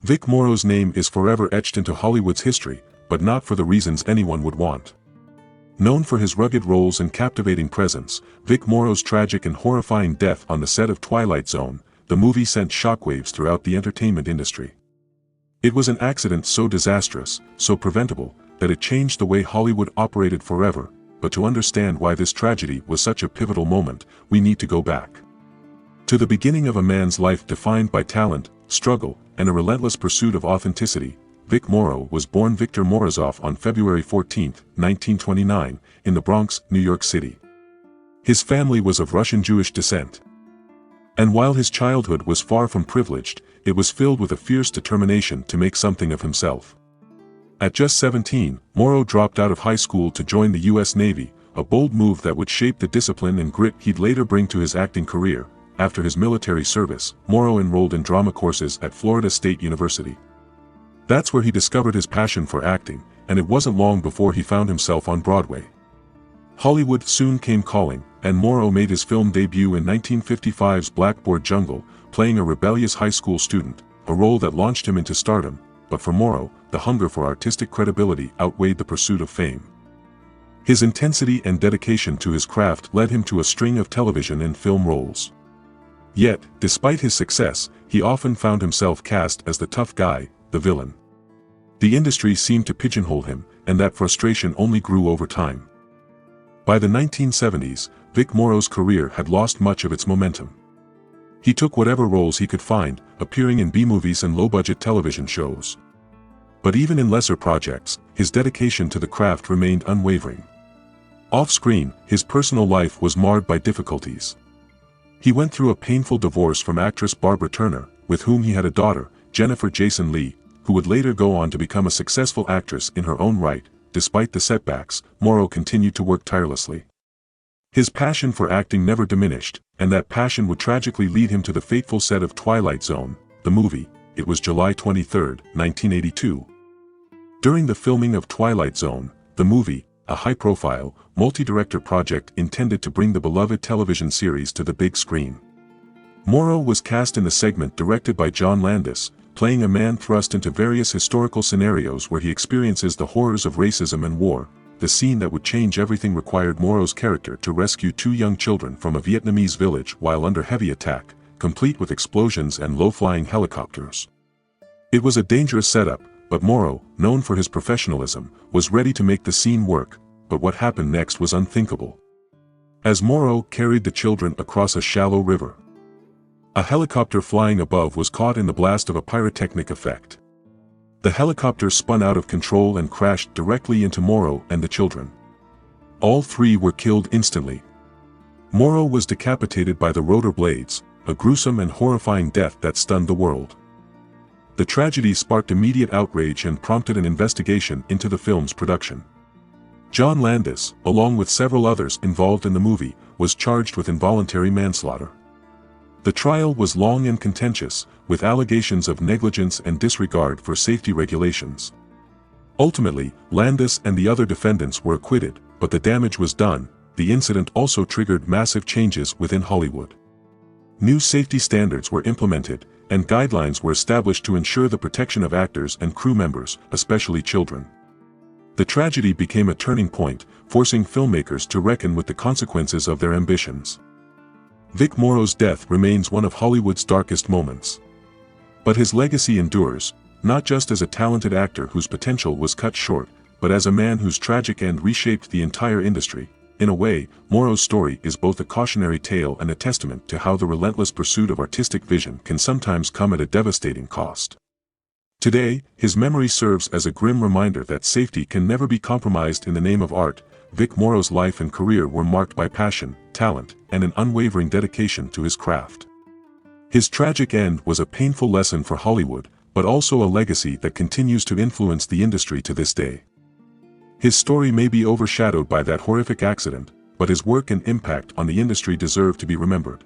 Vic Morrow's name is forever etched into Hollywood's history, but not for the reasons anyone would want. Known for his rugged roles and captivating presence, Vic Morrow's tragic and horrifying death on the set of Twilight Zone, the movie sent shockwaves throughout the entertainment industry. It was an accident so disastrous, so preventable, that it changed the way Hollywood operated forever, but to understand why this tragedy was such a pivotal moment, we need to go back to the beginning of a man's life defined by talent, struggle, and a relentless pursuit of authenticity. Vic Morrow was born Victor Morozov on February 14, 1929, in the Bronx, New York City. His family was of Russian Jewish descent. And while his childhood was far from privileged, it was filled with a fierce determination to make something of himself. At just 17, Morrow dropped out of high school to join the U.S. Navy, a bold move that would shape the discipline and grit he'd later bring to his acting career. After his military service, Morrow enrolled in drama courses at Florida State University. That's where he discovered his passion for acting, and it wasn't long before he found himself on Broadway. Hollywood soon came calling, and Morrow made his film debut in 1955's Blackboard Jungle, playing a rebellious high school student, a role that launched him into stardom. But for Morrow, the hunger for artistic credibility outweighed the pursuit of fame. His intensity and dedication to his craft led him to a string of television and film roles. Yet, despite his success, he often found himself cast as the tough guy, the villain. The industry seemed to pigeonhole him, and that frustration only grew over time. By the 1970s, Vic Morrow's career had lost much of its momentum. He took whatever roles he could find, appearing in B-movies and low-budget television shows. But even in lesser projects, his dedication to the craft remained unwavering. Off-screen, his personal life was marred by difficulties. He went through a painful divorce from actress Barbara Turner, with whom he had a daughter, Jennifer Jason Leigh, who would later go on to become a successful actress in her own right. Despite the setbacks, Morrow continued to work tirelessly. His passion for acting never diminished, and that passion would tragically lead him to the fateful set of Twilight Zone, the movie. It was July 23, 1982. During the filming of Twilight Zone, the movie, a high-profile, multi-director project intended to bring the beloved television series to the big screen. Morrow was cast in the segment directed by John Landis, playing a man thrust into various historical scenarios where he experiences the horrors of racism and war. The scene that would change everything required Morrow's character to rescue two young children from a Vietnamese village while under heavy attack, complete with explosions and low-flying helicopters. It was a dangerous setup, but Morrow, known for his professionalism, was ready to make the scene work. But what happened next was unthinkable. As Morrow carried the children across a shallow river, a helicopter flying above was caught in the blast of a pyrotechnic effect. The helicopter spun out of control and crashed directly into Morrow and the children. All three were killed instantly. Morrow was decapitated by the rotor blades, a gruesome and horrifying death that stunned the world. The tragedy sparked immediate outrage and prompted an investigation into the film's production. John Landis, along with several others involved in the movie, was charged with involuntary manslaughter. The trial was long and contentious, with allegations of negligence and disregard for safety regulations. Ultimately, Landis and the other defendants were acquitted, but the damage was done. The incident also triggered massive changes within Hollywood. New safety standards were implemented, and guidelines were established to ensure the protection of actors and crew members, especially children. The tragedy became a turning point, forcing filmmakers to reckon with the consequences of their ambitions. Vic Morrow's death remains one of Hollywood's darkest moments. But his legacy endures, not just as a talented actor whose potential was cut short, but as a man whose tragic end reshaped the entire industry. In a way, Morrow's story is both a cautionary tale and a testament to how the relentless pursuit of artistic vision can sometimes come at a devastating cost. Today, his memory serves as a grim reminder that safety can never be compromised in the name of art. Vic Morrow's life and career were marked by passion, talent, and an unwavering dedication to his craft. His tragic end was a painful lesson for Hollywood, but also a legacy that continues to influence the industry to this day. His story may be overshadowed by that horrific accident, but his work and impact on the industry deserve to be remembered.